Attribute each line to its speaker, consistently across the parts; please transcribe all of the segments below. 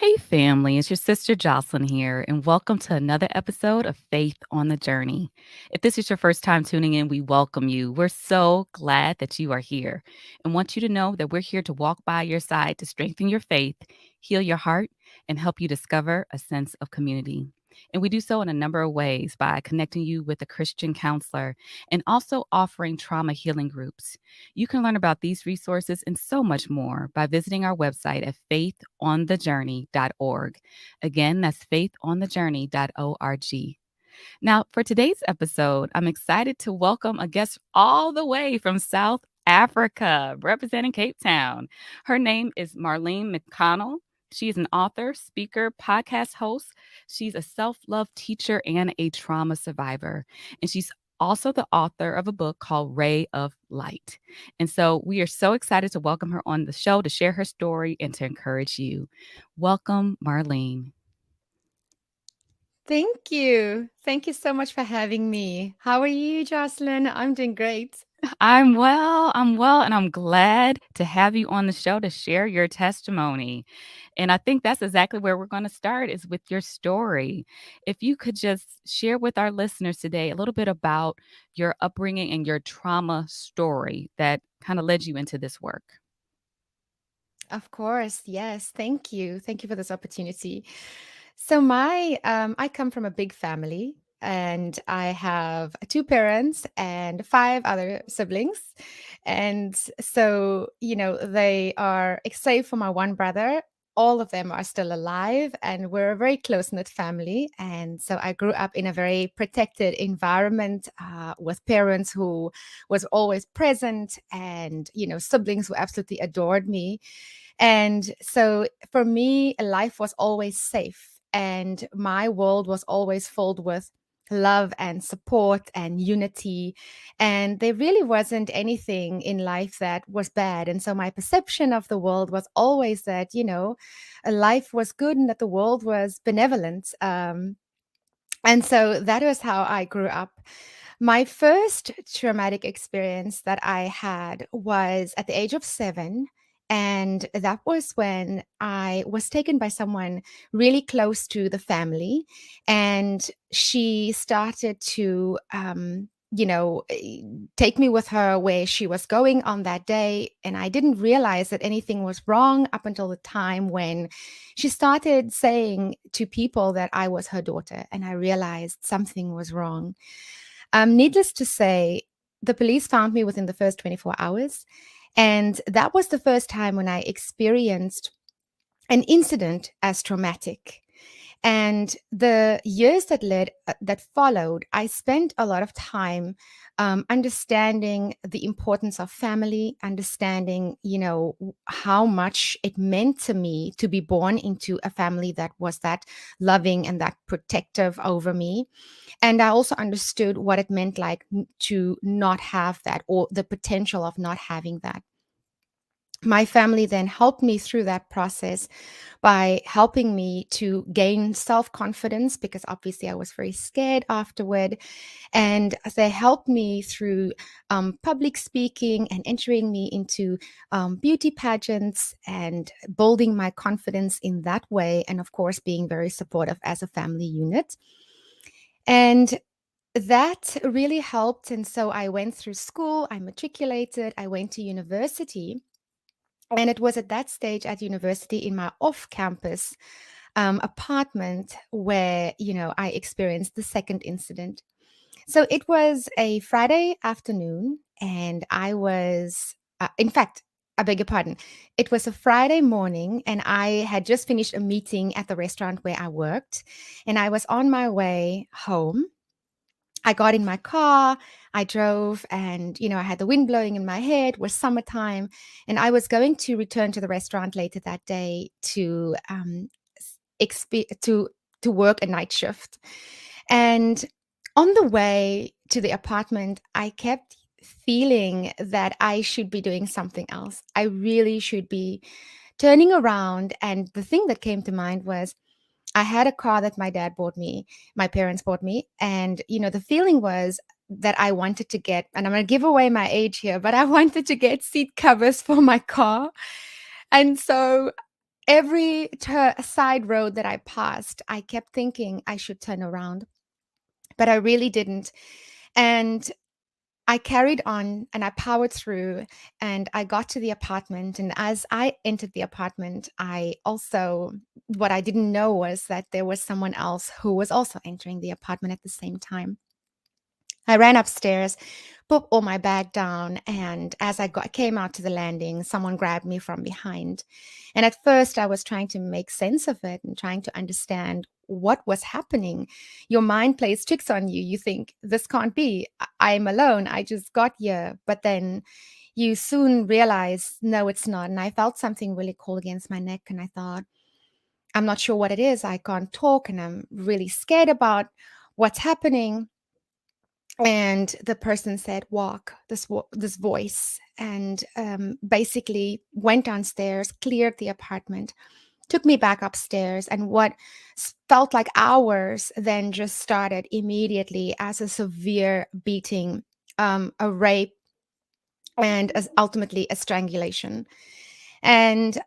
Speaker 1: Hey, family, it's your sister Jocelyn here, and welcome to another episode of Faith on the Journey. If this is your first time tuning in, we welcome you. We're so glad that you are here and want you to know that we're here to walk by your side to strengthen your faith, heal your heart, and help you discover a sense of community. And we do so in a number of ways by connecting you with a Christian counselor and also offering trauma healing groups. You can learn about these resources and so much more by visiting our website at faithonthejourney.org. Again, that's faithonthejourney.org. Now, for today's episode, I'm excited to welcome a guest all the way from South Africa, representing Cape Town. Her name is Marlene McConnell. She is an author, speaker, podcast host. She's a self love teacher and a trauma survivor. And she's also the author of a book called Ray of Light. And so we are so excited to welcome her on the show to share her story and to encourage you. Welcome, Marlene.
Speaker 2: Thank you. Thank you so much for having me. How are you, Jocelyn? I'm doing great.
Speaker 1: I'm well, and I'm glad to have you on the show to share your testimony. And I think that's exactly where we're going to start is with your story. If you could just share with our listeners today a little bit about your upbringing and your trauma story that kind of led you into this work.
Speaker 2: Of course. Yes. Thank you. Thank you for this opportunity. So I come from a big family and I have two parents and five other siblings. And they are, except for my one brother, all of them are still alive and we're a very close-knit family. And so I grew up in a very protected environment with parents who was always present and, siblings who absolutely adored me. And so for me, life was always safe, and my world was always filled with love and support and unity. And there really wasn't anything in life that was bad. And so my perception of the world was always that, life was good and that the world was benevolent. And so that was how I grew up. My first traumatic experience that I had was at the age of 7. And that was when I was taken by someone really close to the family. And she started to, take me with her where she was going on that day. And I didn't realize that anything was wrong up until the time when she started saying to people that I was her daughter. And I realized something was wrong. Needless to say, the police found me within the first 24 hours. And that was the first time when I experienced an incident as traumatic. And the years that followed, I spent a lot of time understanding the importance of family, understanding, how much it meant to me to be born into a family that was that loving and that protective over me. And I also understood what it meant like to not have that, or the potential of not having that. My family then helped me through that process by helping me to gain self confidence, because obviously I was very scared afterward. And they helped me through public speaking and entering me into beauty pageants and building my confidence in that way. And of course, being very supportive as a family unit. And that really helped. And so I went through school, I matriculated, I went to university. And it was at that stage at university in my off campus apartment where, I experienced the second incident. So it was a Friday afternoon, and in fact, I beg your pardon. It was a Friday morning, and I had just finished a meeting at the restaurant where I worked, and I was on my way home. I got in my car, I drove, and I had the wind blowing in my hair. It was summertime, and I was going to return to the restaurant later that day to to work a night shift. And on the way to the apartment, I kept feeling that I should be doing something else. I really should be turning around. And the thing that came to mind was I had a car that my parents bought me. And, the feeling was that I wanted to get, and I'm going to give away my age here, but I wanted to get seat covers for my car. And so every side road that I passed, I kept thinking I should turn around, but I really didn't. And I carried on and I powered through and I got to the apartment. And as I entered the apartment, what I didn't know was that there was someone else who was also entering the apartment at the same time. I ran upstairs, put all my bag down, and as came out to the landing, someone grabbed me from behind. And at first, I was trying to make sense of it and trying to understand what was happening. Your mind plays tricks on you. You think, this can't be. I'm alone. I just got here. But then you soon realize, no, it's not. And I felt something really cold against my neck. And I thought, I'm not sure what it is. I can't talk, and I'm really scared about what's happening. And the person said, walk, this voice, and basically went downstairs, cleared the apartment, took me back upstairs, and what felt like hours then just started immediately as a severe beating, a rape, and as ultimately a strangulation. And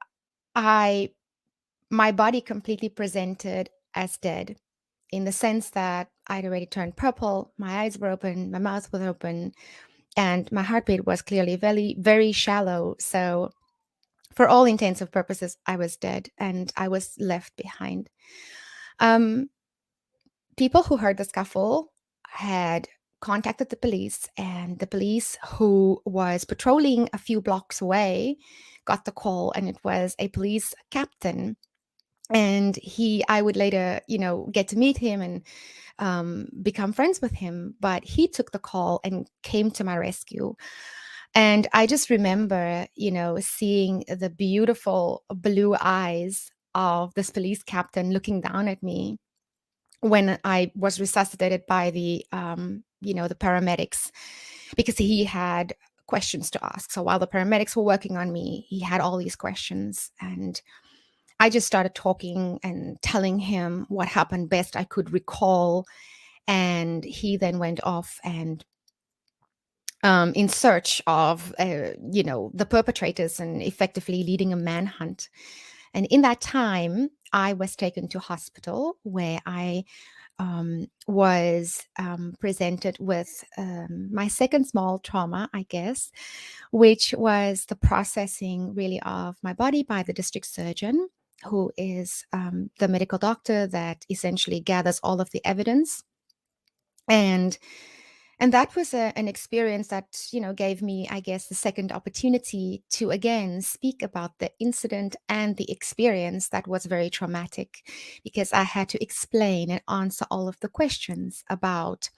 Speaker 2: I my body completely presented as dead, in the sense that I'd already turned purple, my eyes were open, my mouth was open, and my heartbeat was clearly very, very shallow. So, for all intents and purposes, I was dead and I was left behind. Um, People who heard the scuffle had contacted the police, and the police, who was patrolling a few blocks away, got the call, and it was a police captain. And I would later, get to meet him and become friends with him. But he took the call and came to my rescue. And I just remember, seeing the beautiful blue eyes of this police captain looking down at me when I was resuscitated by the paramedics, because he had questions to ask. So while the paramedics were working on me, he had all these questions. And I just started talking and telling him what happened best I could recall. And he then went off and in search of, the perpetrators, and effectively leading a manhunt. And in that time, I was taken to hospital, where I was presented with my second small trauma, I guess, which was the processing really of my body by the district surgeon, who is the medical doctor that essentially gathers all of the evidence. And that was an experience that, gave me, I guess, the second opportunity to again speak about the incident and the experience that was very traumatic, because I had to explain and answer all of the questions about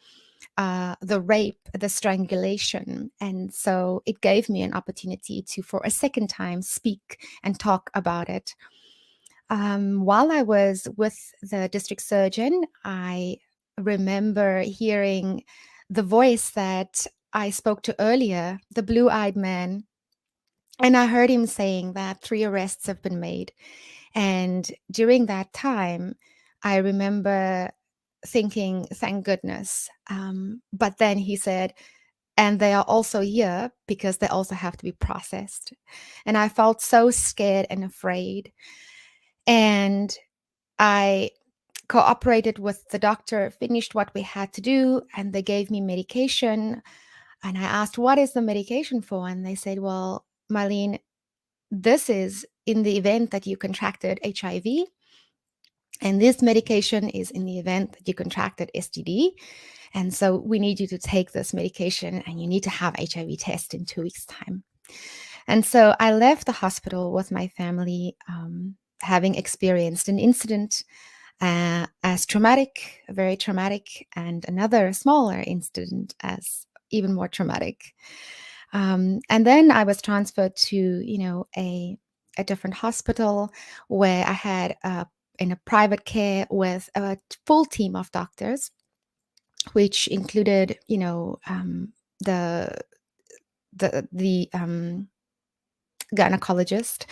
Speaker 2: the rape, the strangulation. And so it gave me an opportunity to, for a second time, speak and talk about it. While I was with the district surgeon, I remember hearing the voice that I spoke to earlier, the blue eyed man. And I heard him saying that 3 arrests have been made. And during that time, I remember thinking, thank goodness. But then he said, and they are also here because they also have to be processed. And I felt so scared and afraid. And I cooperated with the doctor, finished what we had to do, and they gave me medication. And I asked, what is the medication for? And they said, well, Marlene, this is in the event that you contracted HIV. And this medication is in the event that you contracted STD. And so we need you to take this medication, and you need to have HIV test in 2 weeks' time. And so I left the hospital with my family, having experienced an incident as traumatic, very traumatic, and another smaller incident as even more traumatic. And then I was transferred to, a different hospital, where I had in a private care with a full team of doctors, which included, the gynecologist,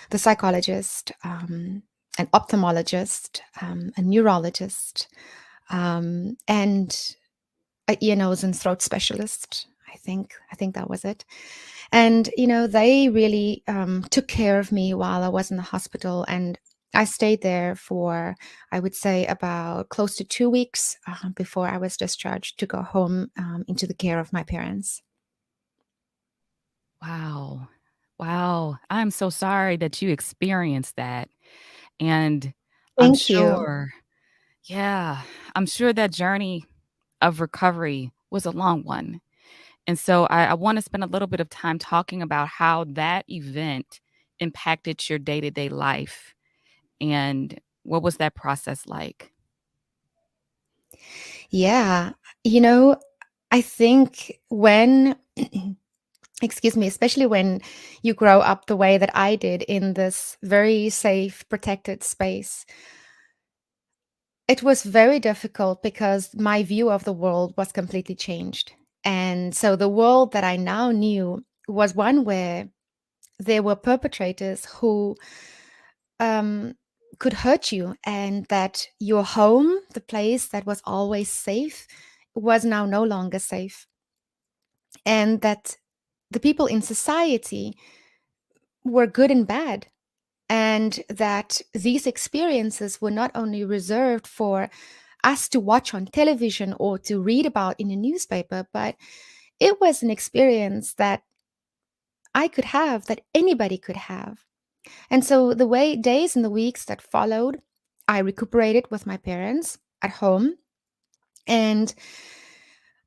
Speaker 2: the psychologist, an ophthalmologist, a neurologist, and a ear, nose, and throat specialist. I I think that was it. And they really took care of me while I was in the hospital, and I stayed there for, I would say, about close to 2 weeks before I was discharged to go home into the care of my parents.
Speaker 1: Wow. Wow. I'm so sorry that you experienced that. And I'm
Speaker 2: Thank you.
Speaker 1: sure, yeah, I'm sure that journey of recovery was a long one. And so I want to spend a little bit of time talking about how that event impacted your day to day life and what was that process like?
Speaker 2: Yeah. You know, I think when, excuse me, especially when you grow up the way that I did in this very safe, protected space, it was very difficult because my view of the world was completely changed. And so the world that I now knew was one where there were perpetrators who um, could hurt you, and that your home, the place that was always safe, was now no longer safe. And that the people in society were good and bad, and that these experiences were not only reserved for us to watch on television or to read about in a newspaper, but it was an experience that I could have, that anybody could have. And so the way days and the weeks that followed, I recuperated with my parents at home. And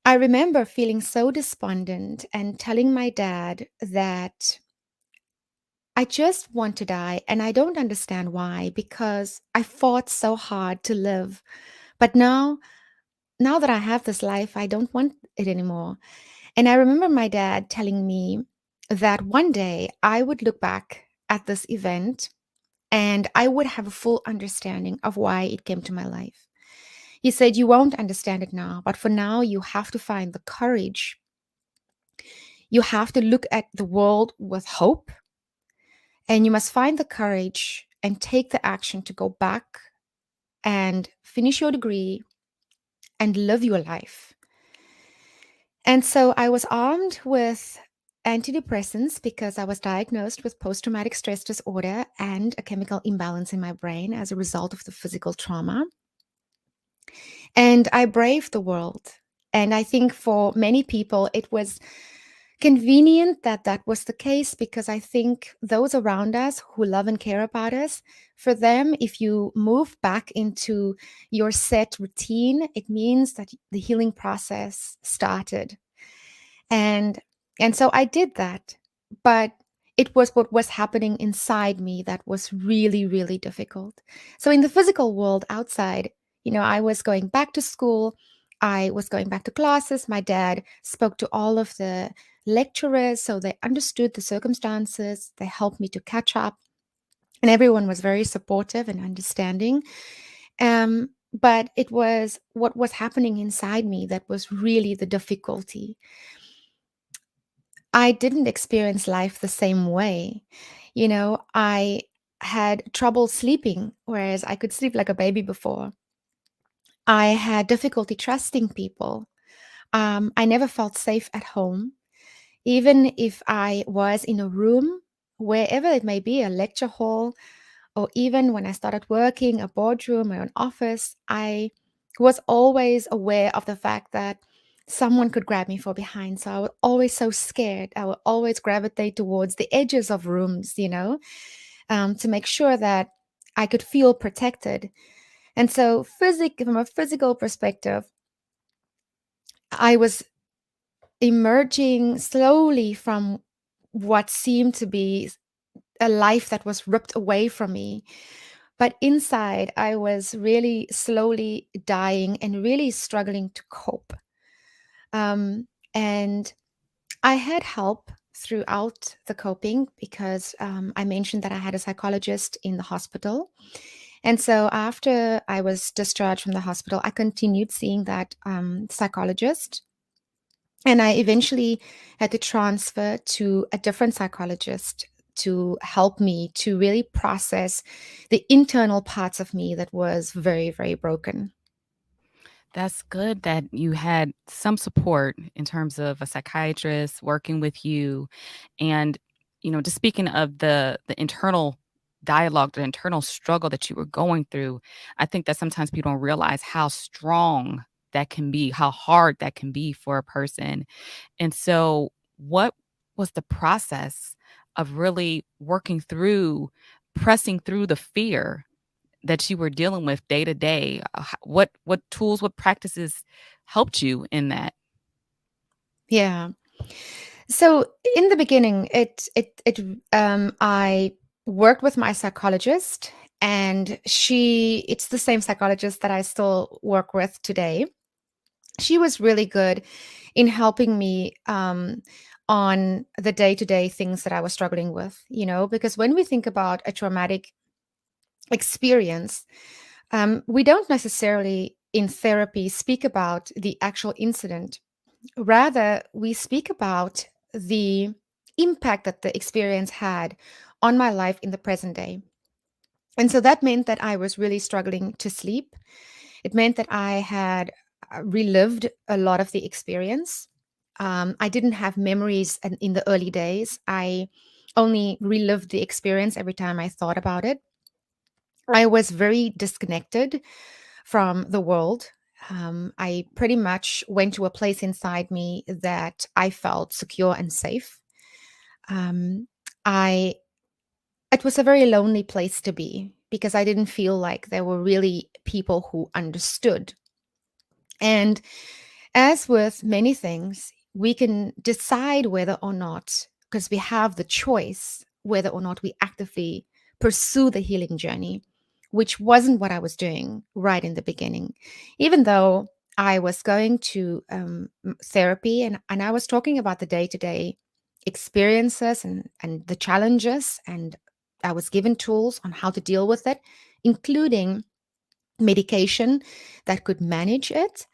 Speaker 2: I remember feeling so despondent and telling my dad that I just want to die and I don't understand why, because I fought so hard to live. But now that I have this life, I don't want it anymore. And I remember my dad telling me that one day I would look back at this event and I would have a full understanding of why it came to my life. He said, "You won't understand it now, but for now, you have to find the courage. You have to look at the world with hope, and you must find the courage and take the action to go back and finish your degree and live your life." And so I was armed with antidepressants because I was diagnosed with post traumatic stress disorder and a chemical imbalance in my brain as a result of the physical trauma. And I braved the world. And I think for many people, it was convenient that that was the case, because I think those around us who love and care about us, for them, if you move back into your set routine, it means that the healing process started. And and so I did that. But it was what was happening inside me that was really, really difficult. So in the physical world outside, I was going back to school, I was going back to classes. My dad spoke to all of the lecturers so they understood the circumstances, they helped me to catch up, and everyone was very supportive and understanding. But it was what was happening inside me that was really the difficulty. I didn't experience life the same way. I had trouble sleeping, whereas I could sleep like a baby before. I had difficulty trusting people. I never felt safe at home. Even if I was in a room, wherever it may be, a lecture hall, or even when I started working, a boardroom or an office, I was always aware of the fact that someone could grab me from behind. So I was always so scared. I would always gravitate towards the edges of rooms, to make sure that I could feel protected. And so, from a physical perspective, I was emerging slowly from what seemed to be a life that was ripped away from me. But inside, I was really slowly dying and really struggling to cope. And I had help throughout the coping because I mentioned that I had a psychologist in the hospital. And so after I was discharged from the hospital, I continued seeing that psychologist. And I eventually had to transfer to a different psychologist to help me to really process the internal parts of me that was very, very broken.
Speaker 1: That's good that you had some support in terms of a psychiatrist working with you. And, just speaking of the internal dialogue, the internal struggle that you were going through, I think that sometimes people don't realize how strong that can be, how hard that can be for a person. And so, what was the process of really working through, pressing through the fear that you were dealing with day to day? What tools, what practices helped you in that?
Speaker 2: Yeah. So in the beginning, I worked with my psychologist, and it's the same psychologist that I still work with today. She was really good in helping me on the day-to-day things that I was struggling with, because when we think about a traumatic experience, we don't necessarily in therapy speak about the actual incident. Rather, we speak about the impact that the experience had on my life in the present day. And so that meant that I was really struggling to sleep. It meant that I had relived a lot of the experience. I didn't have memories in the early days. I only relived the experience every time I thought about it. I was very disconnected from the world. I pretty much went to a place inside me that I felt secure and safe. Um, I It was a very lonely place to be because I didn't feel like there were really people who understood. And as with many things, we can decide whether or not, because we have the choice, whether or not we actively pursue the healing journey, which wasn't what I was doing right in the beginning. Even though I was going to therapy, and I was talking about the day to day experiences and the challenges, and I was given tools on how to deal with it, including medication that could manage it.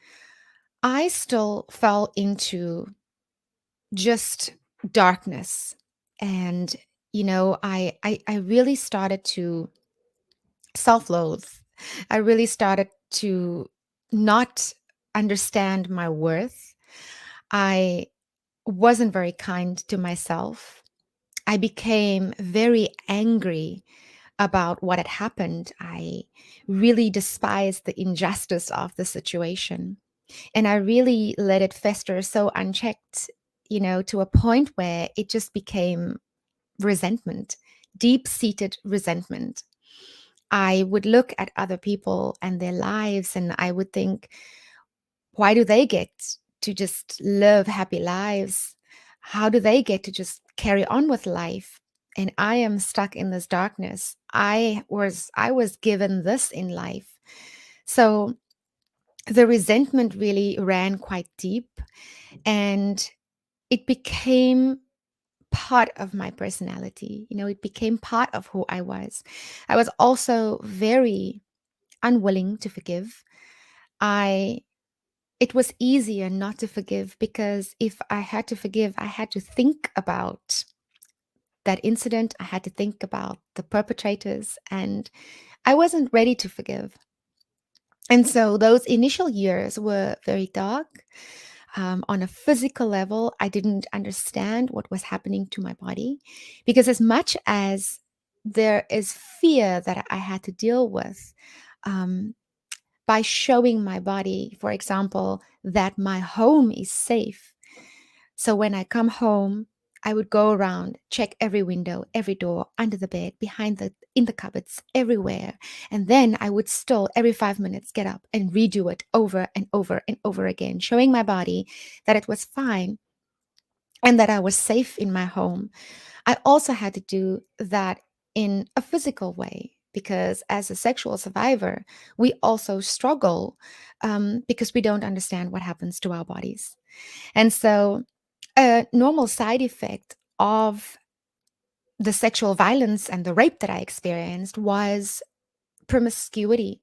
Speaker 2: I still fell into just darkness. And, I really started to self loathe. I really started to not understand my worth. I wasn't very kind to myself. I became very angry about what had happened. I really despised the injustice of the situation. And I really let it fester so unchecked, to a point where it just became resentment, deep seated resentment. I would look at other people and their lives, and I would think, why do they get to just live happy lives? How do they get to just carry on with life? And I am stuck in this darkness. I was given this in life. So the resentment really ran quite deep, and it became part of my personality. It became part of who I was. I was also very unwilling to forgive. I It was easier not to forgive because if I had to forgive, I had to think about that incident. I had to think about the perpetrators, and I wasn't ready to forgive. And so those initial years were very dark. On a physical level, I didn't understand what was happening to my body because, as much as there is fear that I had to deal with, um, by showing my body, for example, that my home is safe. So when I come home, I would go around, check every window, every door, under the bed, behind in the cupboards, everywhere. And then I would still, every 5 minutes, get up and redo it over and over and over again, showing my body that it was fine and that I was safe in my home. I also had to do that in a physical way because, as a sexual survivor, we also struggle because we don't understand what happens to our bodies. And so, a normal side effect of the sexual violence and the rape that I experienced was promiscuity.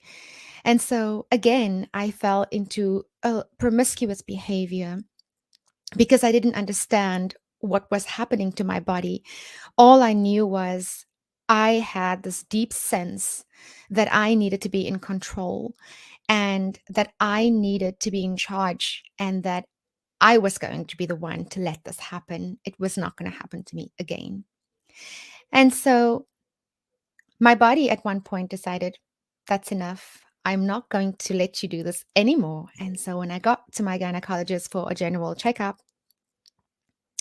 Speaker 2: And so, again, I fell into a promiscuous behavior because I didn't understand what was happening to my body. All I knew was I had this deep sense that I needed to be in control and that I needed to be in charge and that I was going to be the one to let this happen. It was not going to happen to me again. And so my body at one point decided, that's enough. I'm not going to let you do this anymore. And so when I got to my gynecologist for a general checkup,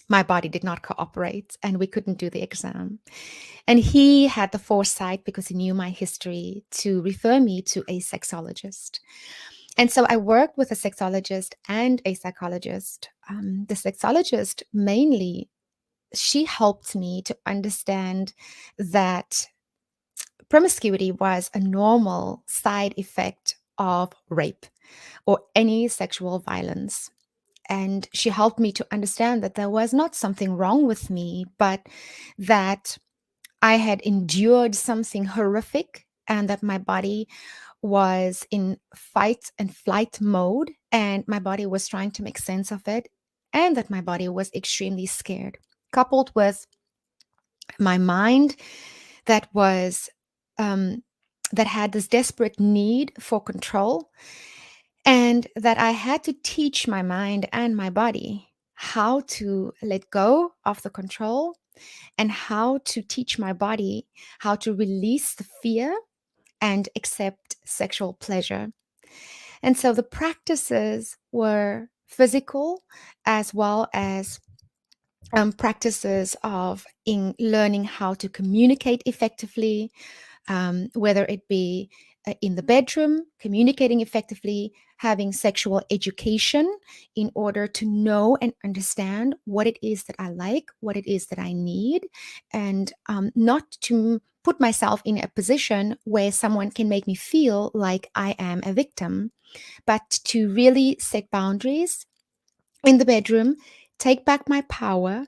Speaker 2: my body did not cooperate and we couldn't do the exam. And he had the foresight, because he knew my history, to refer me to a sexologist. And so I worked with a sexologist and a psychologist. The sexologist mainly, she helped me to understand that promiscuity was a normal side effect of rape or any sexual violence. And she helped me to understand that there was not something wrong with me, but that I had endured something horrific and that my body was in fight and flight mode and my body was trying to make sense of it, and that my body was extremely scared, coupled with my mind that was um, that had this desperate need for control, and that I had to teach my mind and my body how to let go of the control and how to teach my body how to release the fear and accept sexual pleasure. And so the practices were physical as well as practices of in learning how to communicate effectively, whether it be in the bedroom, communicating effectively, having sexual education in order to know and understand what it is that I like, what it is that I need, and not to put myself in a position where someone can make me feel like I am a victim, but to really set boundaries in the bedroom, take back my power,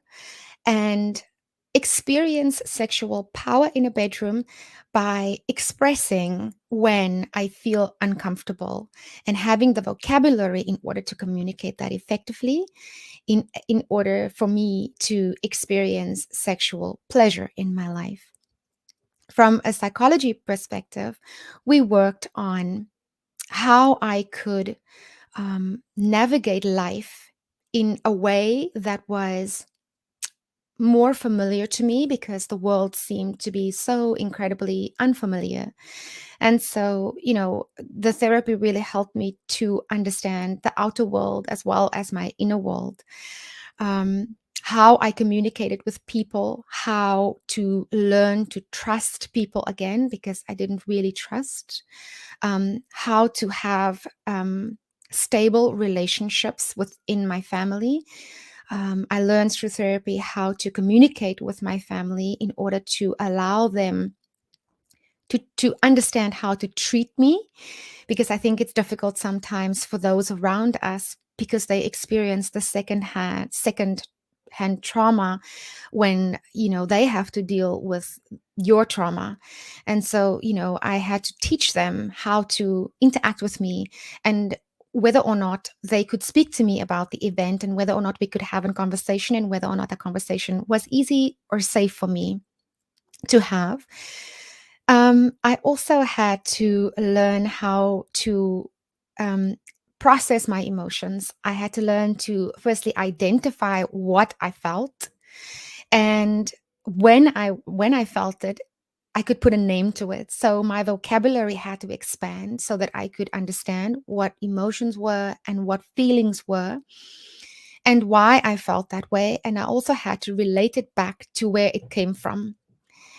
Speaker 2: and experience sexual power in a bedroom by expressing when I feel uncomfortable and having the vocabulary in order to communicate that effectively in order for me to experience sexual pleasure in my life. From a psychology perspective, we worked on how I could navigate life in a way that was more familiar to me, because the world seemed to be so incredibly unfamiliar. And so, the therapy really helped me to understand the outer world as well as my inner world. How I communicated with people, how to learn to trust people again, because I didn't really trust, how to have stable relationships within my family. I learned through therapy how to communicate with my family in order to allow them to understand how to treat me, because I think it's difficult sometimes for those around us, because they experience the second hand trauma when they have to deal with your trauma. And so I had to teach them how to interact with me, and whether or not they could speak to me about the event, and whether or not we could have a conversation, and whether or not that conversation was easy or safe for me to have. I also had to learn how to um, process my emotions. I had to learn to firstly identify what I felt, and when I felt it, I could put a name to it. So my vocabulary had to expand so that I could understand what emotions were and what feelings were and why I felt that way. And I also had to relate it back to where it came from.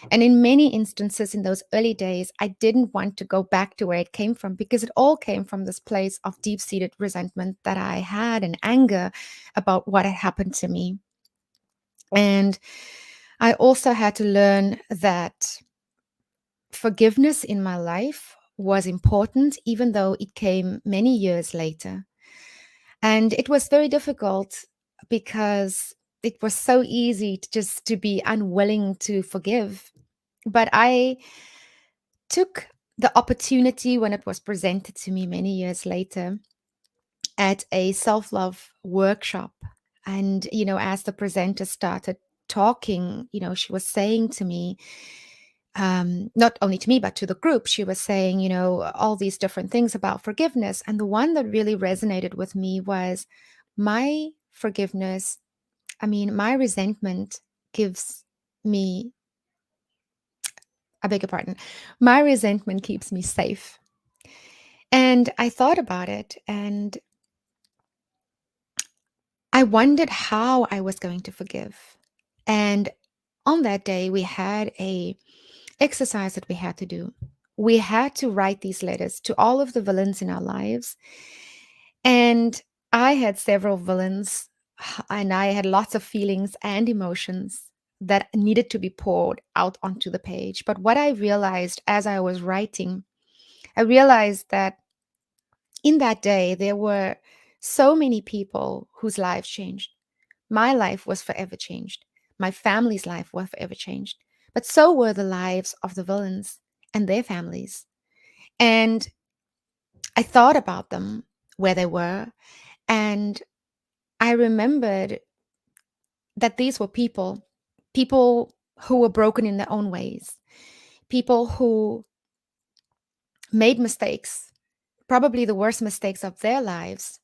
Speaker 2: And in many instances in those early days, I didn't want to go back to where it came from, because it all came from this place of deep seated resentment that I had and anger about what had happened to me. And I also had to learn that forgiveness in my life was important, even though it came many years later. And it was very difficult, because it was so easy to just to be unwilling to forgive. But I took the opportunity when it was presented to me many years later at a self-love workshop. And, as the presenter started talking, she was saying to me, not only to me, but to the group. She was saying, all these different things about forgiveness. And the one that really resonated with me was my forgiveness. I mean, my resentment gives me, I beg your pardon, my resentment keeps me safe. And I thought about it and I wondered how I was going to forgive. And on that day, we had a exercise that we had to do. We had to write these letters to all of the villains in our lives. And I had several villains, and I had lots of feelings and emotions that needed to be poured out onto the page. But what I realized as I was writing, I realized that in that day, there were so many people whose lives changed. My life was forever changed. My family's life was forever changed. But so were the lives of the villains and their families. And I thought about them, where they were, and I remembered that these were people who were broken in their own ways, people who made mistakes, probably the worst mistakes of their lives,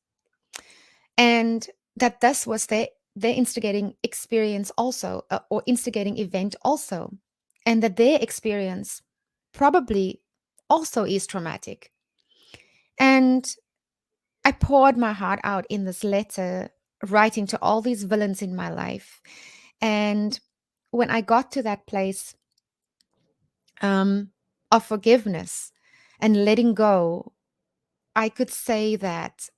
Speaker 2: and that this was their instigating experience also, or instigating event also, and that their experience probably also is traumatic. And I poured my heart out in this letter, writing to all these villains in my life. And when I got to that place um, of forgiveness and letting go, I could say that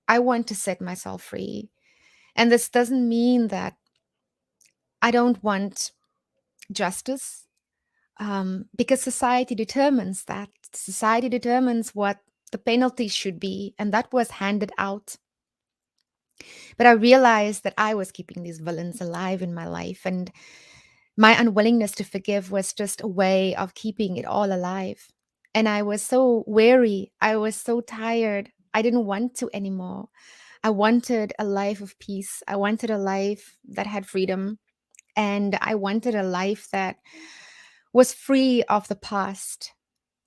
Speaker 2: I want to set myself free. And this doesn't mean that I don't want justice, because society determines that. Society determines what the penalty should be, and that was handed out. But I realized that I was keeping these villains alive in my life, and my unwillingness to forgive was just a way of keeping it all alive. And I was so weary. I was so tired. I didn't want to anymore. I wanted a life of peace. I wanted a life that had freedom. And I wanted a life that was free of the past.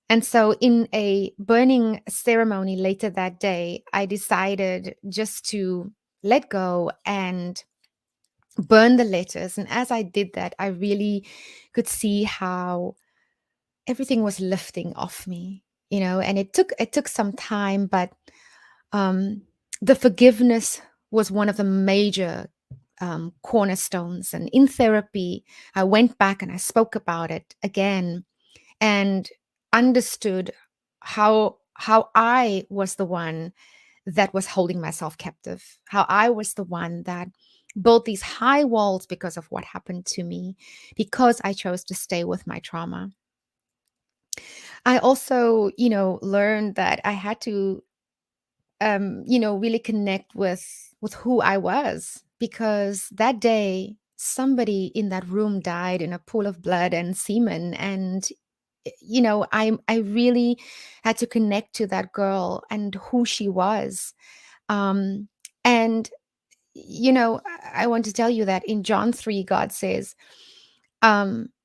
Speaker 2: And so, in a burning ceremony later that day, I decided just to let go and burn the letters. And as I did that, I really could see how everything was lifting off me, and it took some time, but um, the forgiveness was one of the major cornerstones. And in therapy, I went back and I spoke about it again and understood how I was the one that was holding myself captive, how I was the one that built these high walls because of what happened to me, because I chose to stay with my trauma. I also, learned that I had to, really connect with who I was, because that day somebody in that room died in a pool of blood and semen. And I really had to connect to that girl and who she was. um and I want to tell you that in John 3, God says,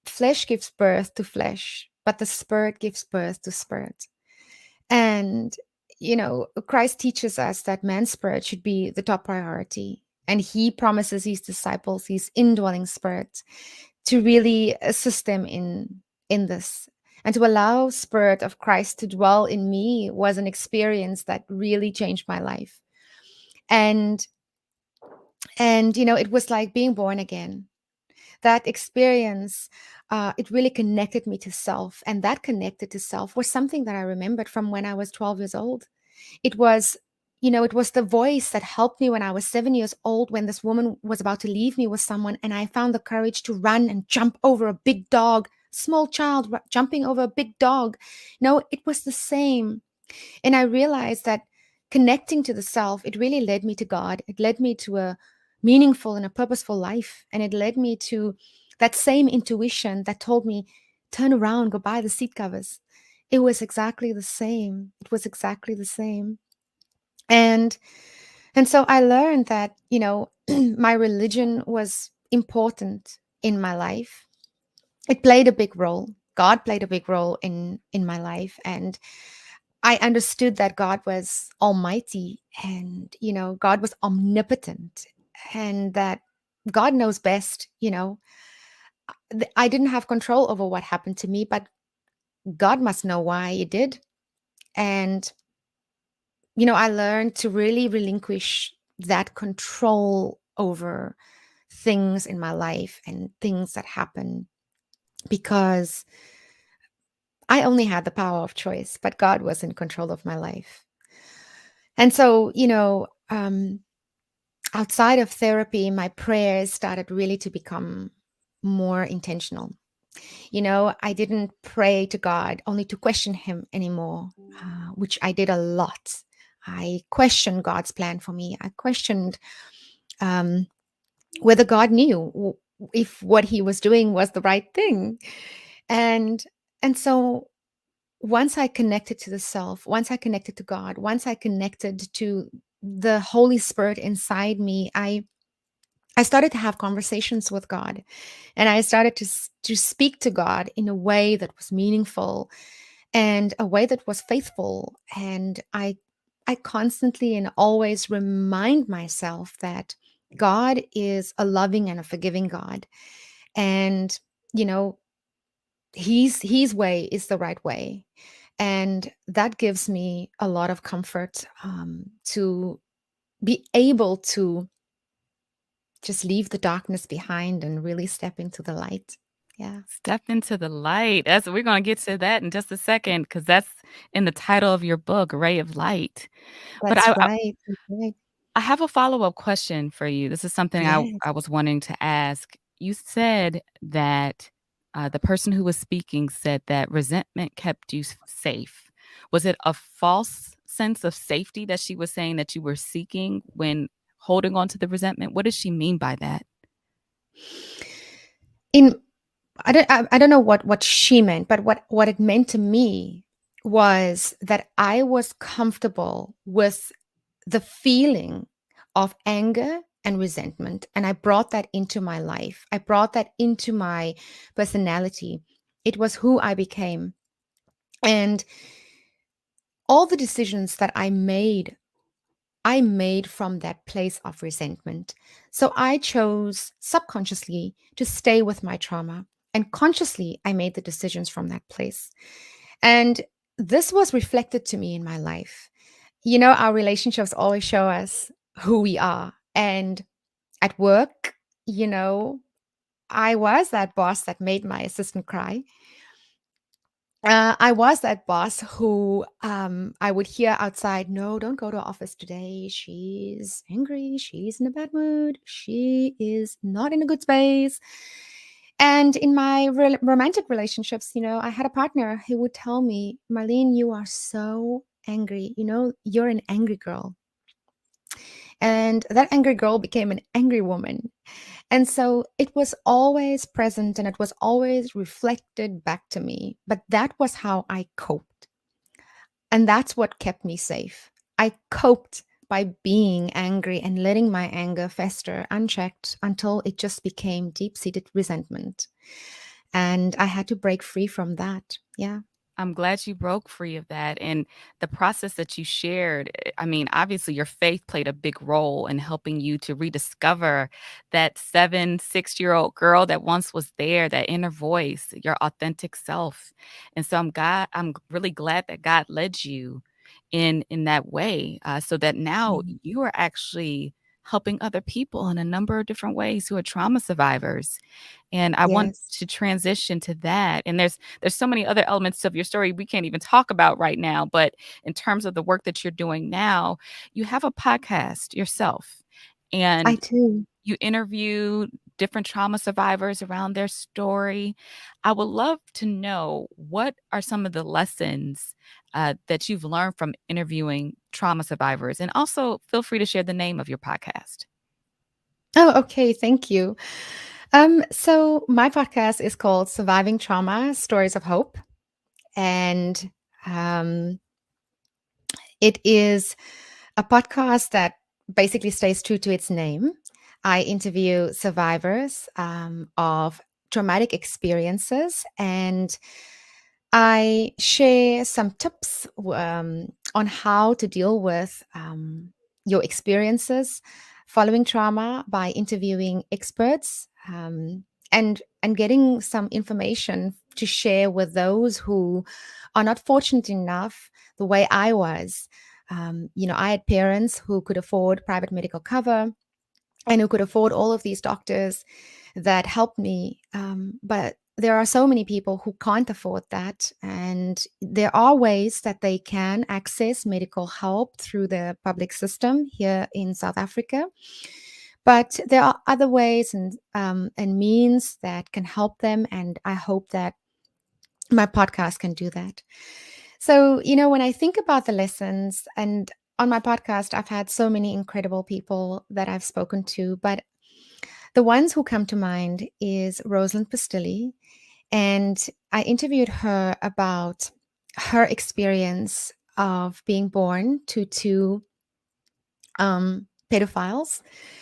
Speaker 2: flesh gives birth to flesh, but the spirit gives birth to spirit. And Christ teaches us that man's spirit should be the top priority, and he promises his disciples his indwelling spirit to really assist them in this. And to allow spirit of Christ to dwell in me was an experience that really changed my life. And it was like being born again. That experience, it really connected me to self, and that connected to self was something that I remembered from when I was 12 years old. It was, it was the voice that helped me when I was 7 years old, when this woman was about to leave me with someone, and I found the courage to run and jump over a big dog. Small child jumping over a big dog. No, it was the same. And I realized that connecting to the self, it really led me to God. It led me to a meaningful and a purposeful life. And it led me to that same intuition that told me, turn around, go buy the seat covers. It was exactly the same. It was exactly the same. And so I learned that, my religion was important in my life. It played a big role. God played a big role in my life, and I understood that God was almighty, and God was omnipotent, and that God knows best. I didn't have control over what happened to me, but God must know why it did. And I learned to really relinquish that control over things in my life and things that happen, because I only had the power of choice, but God was in control of my life. And so, outside of therapy, my prayers started really to become more intentional. I didn't pray to God only to question Him anymore, which I did a lot. I questioned God's plan for me. I questioned um, whether God knew if what He was doing was the right thing, and and so once I connected to the self, once I connected to God, once I connected to the Holy Spirit inside me, I started to have conversations with God, and I started to speak to God in a way that was meaningful and a way that was faithful. And I constantly and always remind myself that God is a loving and a forgiving God, and you know his way is the right way, and that gives me a lot of comfort, to be able to just leave the darkness behind and really step into the light. Yeah,
Speaker 1: Step into the light. That's we're gonna get to that in just a second because that's in the title of your book, Ray of Light. But
Speaker 2: that's right. That's right.
Speaker 1: I have a follow-up question for you. This is something
Speaker 2: Yes.
Speaker 1: I was wanting to ask. You said that, the person who was speaking said that resentment kept you safe. Was it a false sense of safety that she was saying that you were seeking when holding on to the resentment? What does she mean by that?
Speaker 2: In I don't know what she meant, but what it meant to me was that I was comfortable with the feeling of anger and resentment, and I brought that into my life. I brought that into my personality. It was who I became. And all the decisions that I made from that place of resentment. So I chose subconsciously to stay with my trauma. And consciously, I made the decisions from that place. And this was reflected to me in my life. Our relationships always show us who we are. And at work, you know, I was that boss that made my assistant cry. I was that boss who, I would hear outside, no, don't go to office today. She's angry. She's in a bad mood. She is not in a good space. And in my romantic relationships, I had a partner who would tell me, Marlene, you are so angry. You're an angry girl. And that angry girl became an angry woman. And so it was always present and it was always reflected back to me. But that was how I coped. And that's what kept me safe. I coped by being angry and letting my anger fester unchecked until it just became deep seated resentment. And I had to break free from that. Yeah.
Speaker 1: I'm glad you broke free of that, and the process that you shared, I mean, obviously, your faith played a big role in helping you to rediscover that 7, 6-year-old girl that once was there, that inner voice, your authentic self, and so I'm really glad that God led you in that way, so that now
Speaker 2: Mhm.
Speaker 1: you are actually helping other people in a number of different ways who are trauma survivors, and I want
Speaker 2: Yes,
Speaker 1: to transition to that, and there's so many other elements of your story we can't even talk about right now, but in terms of the work that you're doing now, you have a podcast yourself,
Speaker 2: I
Speaker 1: and
Speaker 2: do.
Speaker 1: you interview different trauma survivors around their story. I would love to know what are some of the lessons, that you've learned from interviewing trauma survivors, and also feel free to share the name of your podcast.
Speaker 2: Oh, okay. Thank you. So my podcast is called Surviving Trauma Stories of Hope. And um, it is a podcast that basically stays true to its name. I interview survivors of traumatic experiences, and I share some tips on how to deal with your experiences following trauma by interviewing experts, and getting some information to share with those who are not fortunate enough the way I was. I had parents who could afford private medical cover and who could afford all of these doctors that helped me. But there are so many people who can't afford that. And there are ways that they can access medical help through the public system here in South Africa. But there are other ways and means that can help them. And I hope that my podcast can do that. So, when I think about the lessons, and on my podcast, I've had so many incredible people that I've spoken to, but the ones who come to mind is Rosalind Pistilli. And I interviewed her about her experience of being born to two pedophiles,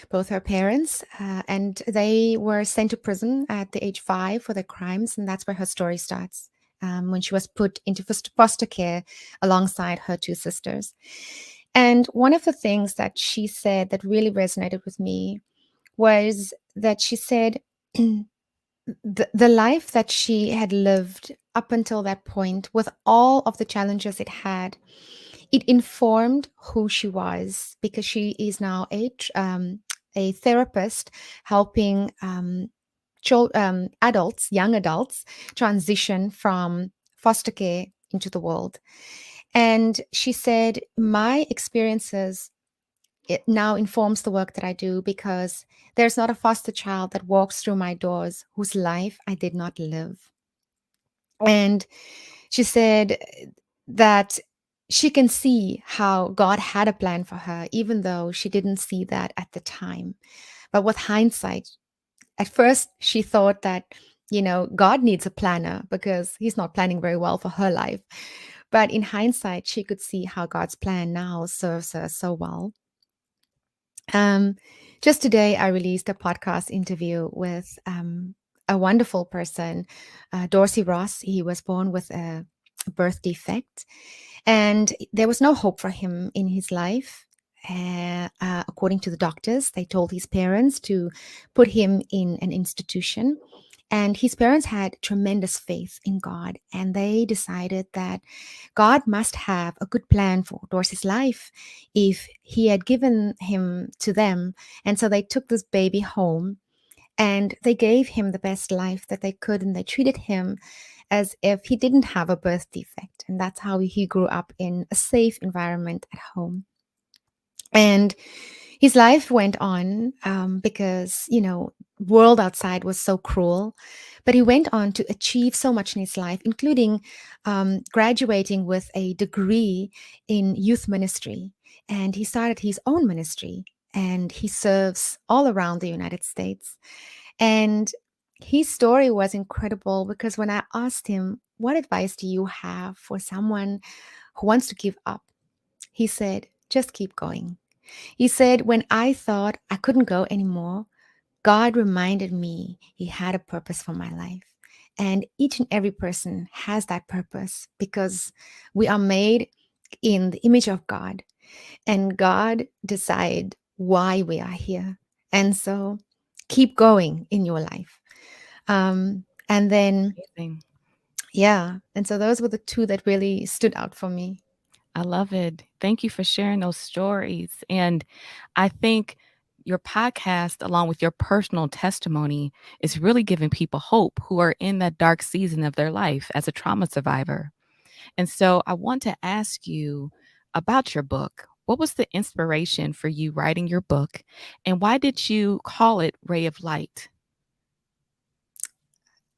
Speaker 2: both her parents, and they were sent to prison at the age 5 for their crimes. And that's where her story starts. When she was put into foster care alongside her two sisters. And one of the things that she said that really resonated with me was that she said the life that she had lived up until that point, with all of the challenges it had, it informed who she was, because she is now a therapist helping adults, young adults, transition from foster care into the world. And she said, my experiences, it now informs the work that I do, because there's not a foster child that walks through my doors whose life I did not live. And she said that she can see how God had a plan for her, even though she didn't see that at the time. But with hindsight, at first she thought that, God needs a planner because he's not planning very well for her life. But in hindsight, she could see how God's plan now serves her so well. Um, just today, I released a podcast interview with a wonderful person, Dorsey Ross. He was born with a birth defect, and there was no hope for him in his life. According to the doctors, they told his parents to put him in an institution. And his parents had tremendous faith in God, and they decided that God must have a good plan for Dorsey's life if he had given him to them. And so they took this baby home and they gave him the best life that they could, and they treated him as if he didn't have a birth defect. And that's how he grew up in a safe environment at home. And his life went on because, world outside was so cruel. But he went on to achieve so much in his life, including graduating with a degree in youth ministry. And he started his own ministry, and he serves all around the United States. And his story was incredible, because when I asked him, what advice do you have for someone who wants to give up? He said, just keep going. He said, when I thought I couldn't go anymore, God reminded me he had a purpose for my life. And each and every person has that purpose, because we are made in the image of God, and God decide why we are here. And so keep going in your life. And then,
Speaker 1: Amazing.
Speaker 2: yeah. And so those were the two that really stood out for me.
Speaker 1: I love it. Thank you for sharing those stories. And I think your podcast, along with your personal testimony, is really giving people hope who are in that dark season of their life as a trauma survivor. And so I want to ask you about your book. What was the inspiration for you writing your book? And why did you call it Ray of Light?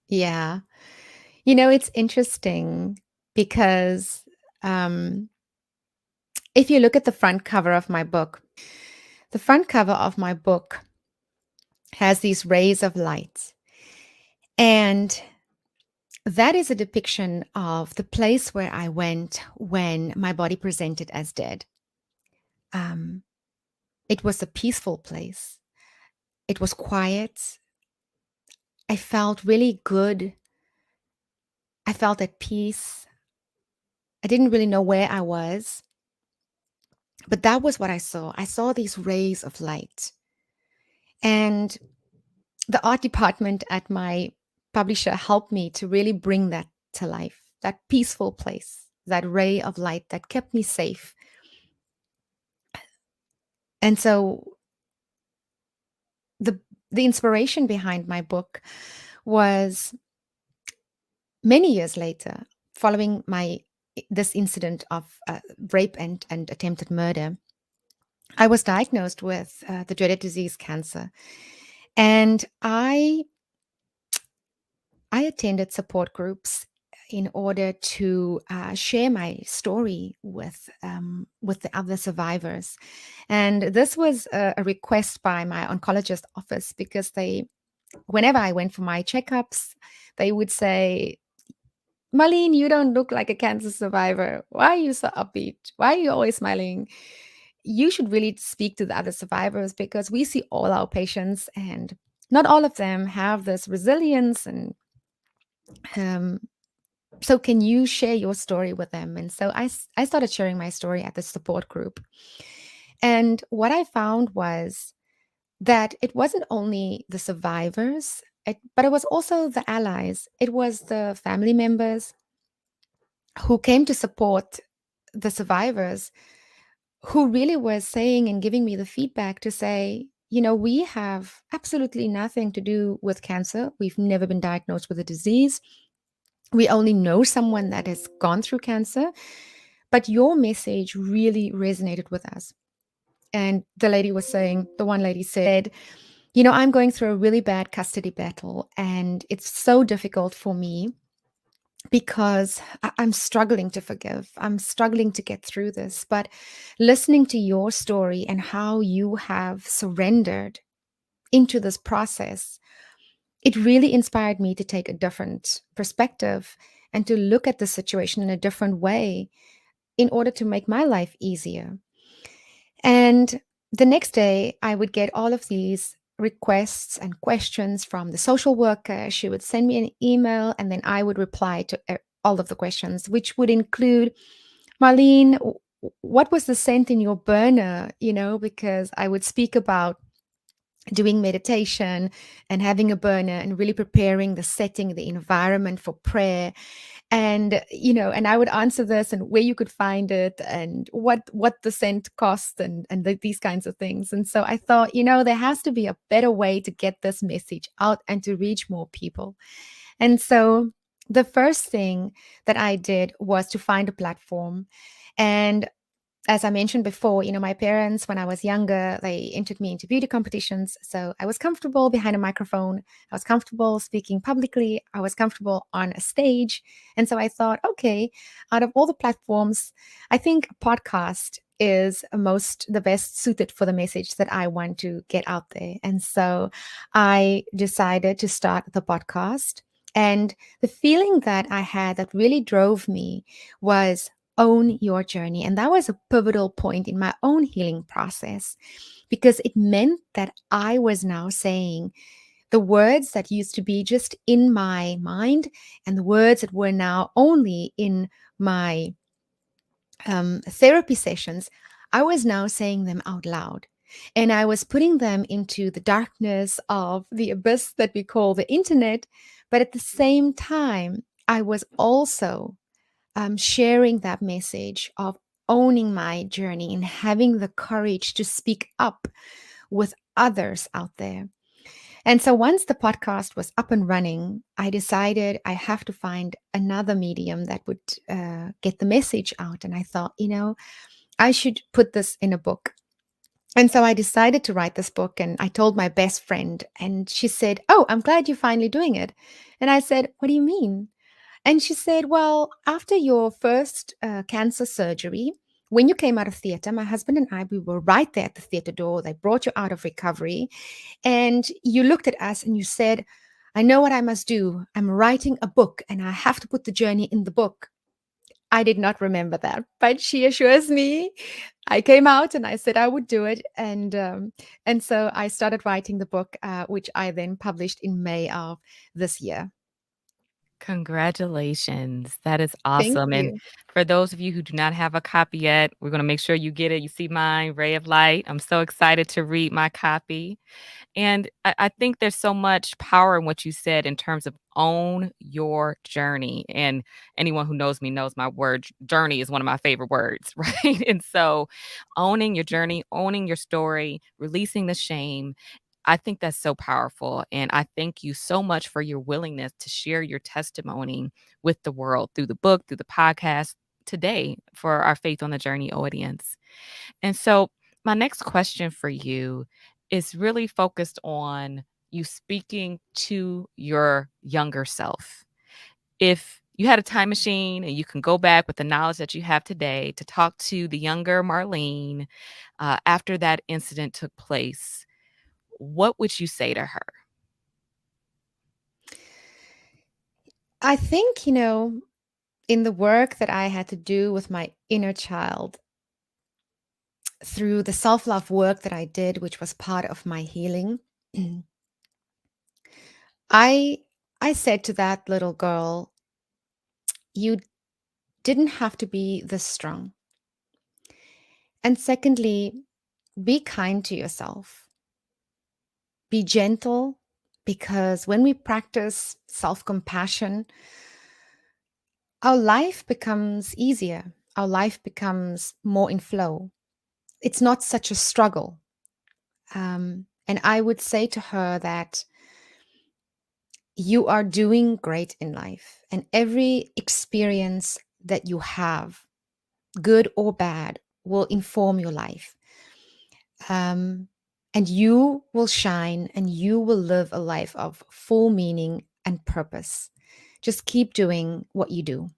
Speaker 2: Yeah. It's interesting because if you look at the front cover of my book, the front cover of my book has these rays of light. And that is a depiction of the place where I went when my body presented as dead. Um, it was a peaceful place. It was quiet. I felt really good. I felt at peace. I didn't really know where I was, but that was what I saw. I saw these rays of light. And the art department at my publisher helped me to really bring that to life, that peaceful place, that ray of light that kept me safe. And so the the inspiration behind my book was many years later, following my this incident of rape and attempted murder. I was diagnosed with the dreaded disease cancer, and I attended support groups in order to share my story with the other survivors. And this was a request by my oncologist office because whenever I went for my checkups, they would say, Marlene, you don't look like a cancer survivor. Why are you so upbeat? Why are you always smiling? You should really speak to the other survivors because we see all our patients and not all of them have this resilience. And um, so, can you share your story with them? And so I started sharing my story at the support group. And what I found was that it wasn't only the survivors, but it was also the allies, it was the family members who came to support the survivors who really was saying and giving me the feedback to say, we have absolutely nothing to do with cancer. We've never been diagnosed with a disease. We only know someone that has gone through cancer, but your message really resonated with us. And the one lady said, I'm going through a really bad custody battle, and it's so difficult for me because I'm struggling to forgive. I'm struggling to get through this. But listening to your story and how you have surrendered into this process, it really inspired me to take a different perspective and to look at the situation in a different way in order to make my life easier. And the next day, I would get all of these requests and questions from the social worker. She would send me an email, and then I would reply to all of the questions, which would include, Marlene, what was the scent in your burner? Because I would speak about doing meditation and having a burner and really preparing the setting, the environment for prayer. And I would answer this and where you could find it and what the scent cost and these kinds of things. And so I thought, there has to be a better way to get this message out and to reach more people. And so the first thing that I did was to find a platform. And as I mentioned before, my parents, when I was younger, they entered me into beauty competitions. So I was comfortable behind a microphone. I was comfortable speaking publicly. I was comfortable on a stage. And so I thought, okay, out of all the platforms, I think a podcast is the best suited for the message that I want to get out there. And so I decided to start the podcast. And the feeling that I had that really drove me was own your journey. And that was a pivotal point in my own healing process because it meant that I was now saying the words that used to be just in my mind and the words that were now only in my therapy sessions, I was now saying them out loud. And I was putting them into the darkness of the abyss that we call the internet. But at the same time, I was also sharing that message of owning my journey and having the courage to speak up with others out there. And so once the podcast was up and running, I decided I have to find another medium that would get the message out. And I thought, I should put this in a book. And so I decided to write this book, and I told my best friend, and she said, "Oh, I'm glad you're finally doing it." And I said, "What do you mean?" And she said, "Well, after your first cancer surgery, when you came out of theater, my husband and I, we were right there at the theater door. They brought you out of recovery. And you looked at us and you said, I know what I must do. I'm writing a book and I have to put the journey in the book." I did not remember that, but she assures me. I came out and I said I would do it, and so I started writing the book, which I then published in May of this year.
Speaker 1: Congratulations. That is
Speaker 2: Thank
Speaker 1: awesome, and
Speaker 2: you.
Speaker 1: for those of you who do not have a copy yet, we're gonna make sure you get it. You see mine, Ray of Light. I'm so excited to read my copy. And I think there's so much power in what you said in terms of own your journey. And anyone who knows me knows my word journey is one of my favorite words, right? And so owning your journey, owning your story, releasing the shame. I think that's so powerful. And I thank you so much for your willingness to share your testimony with the world through the book, through the podcast today for our Faith on the Journey audience. And so, my next question for you is really focused on you speaking to your younger self. If you had a time machine and you can go back with the knowledge that you have today to talk to the younger Marlene after that incident took place, what would you say to her?
Speaker 2: I think, in the work that I had to do with my inner child, through the self love work that I did, which was part of my healing, I I said to that little girl, you didn't have to be this strong. And secondly, be kind to yourself. Be gentle, because when we practice self-compassion, our life becomes easier. Our life becomes more in flow. It's not such a struggle. And I would say to her that you are doing great in life, and every experience that you have, good or bad, will inform your life. Um, and you will shine and you will live a life of full meaning and purpose. Just keep doing what you do.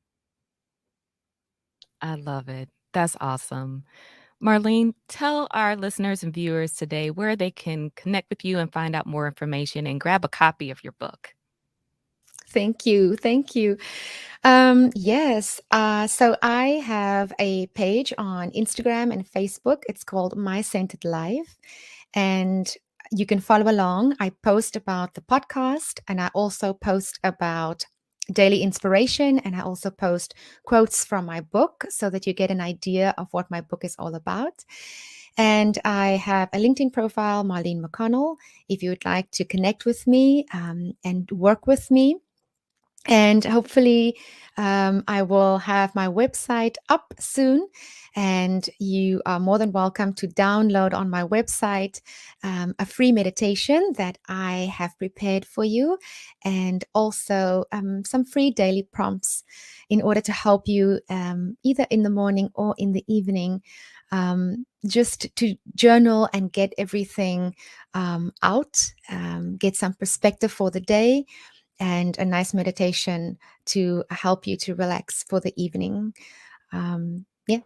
Speaker 1: I love it. That's awesome. Marlene, tell our listeners and viewers today where they can connect with you and find out more information and grab a copy of your book.
Speaker 2: Thank you. Thank you. Yes. So I have a page on Instagram and Facebook. It's called My Centered Life. And you can follow along. I post about the podcast, and I also post about daily inspiration, and I also post quotes from my book so that you get an idea of what my book is all about. And I have a LinkedIn profile, Marlene McConnell, if you would like to connect with me and work with me. And hopefully, I will have my website up soon. And you are more than welcome to download on my website a free meditation that I have prepared for you, and also some free daily prompts in order to help you either in the morning or in the evening. Just to journal and get everything out, get some perspective for the day, and a nice meditation to help you to relax for the evening. Yeah.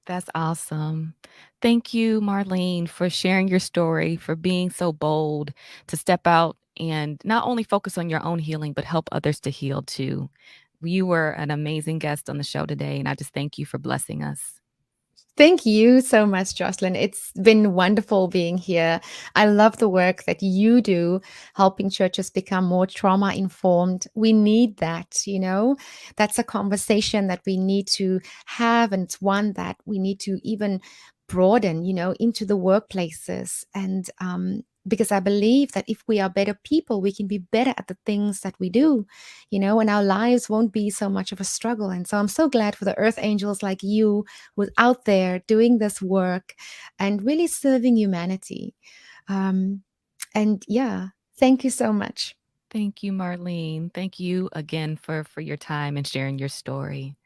Speaker 1: That's awesome. Thank you, Marlene, for sharing your story, for being so bold to step out and not only focus on your own healing, but help others to heal too. You were an amazing guest on the show today, and I just thank you for blessing us.
Speaker 2: Thank you so much, Jocelyn. It's been wonderful being here. I love the work that you do, helping churches become more trauma informed. We need that. That's a conversation that we need to have, and it's one that we need to even broaden into the workplaces. And because I believe that if we are better people, we can be better at the things that we do, and our lives won't be so much of a struggle. And so I'm so glad for the earth angels like you was out there doing this work and really serving humanity. Um, and yeah, thank you so much.
Speaker 1: Thank you, Marlene. Thank you again for your time and sharing your story.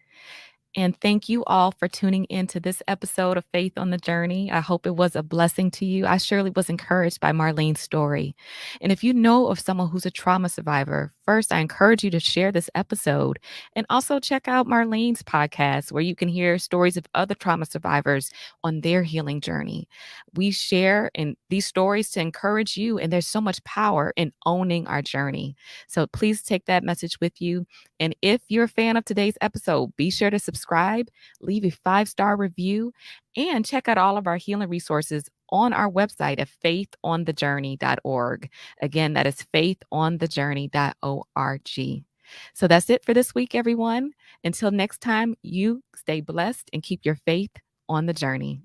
Speaker 1: And thank you all for tuning into this episode of Faith on the Journey. I hope it was a blessing to you. I surely was encouraged by Marlene's story. And if you know of someone who's a trauma survivor, first, I encourage you to share this episode and also check out Marlene's podcast, where you can hear stories of other trauma survivors on their healing journey. We share in these stories to encourage you, and there's so much power in owning our journey. So please take that message with you. And if you're a fan of today's episode, be sure to subscribe, leave a 5-star review, and check out all of our healing resources on our website at faithonthejourney.org. Again, that is faithonthejourney.org. So that's it for this week, everyone. Until next time, you stay blessed and keep your faith on the journey.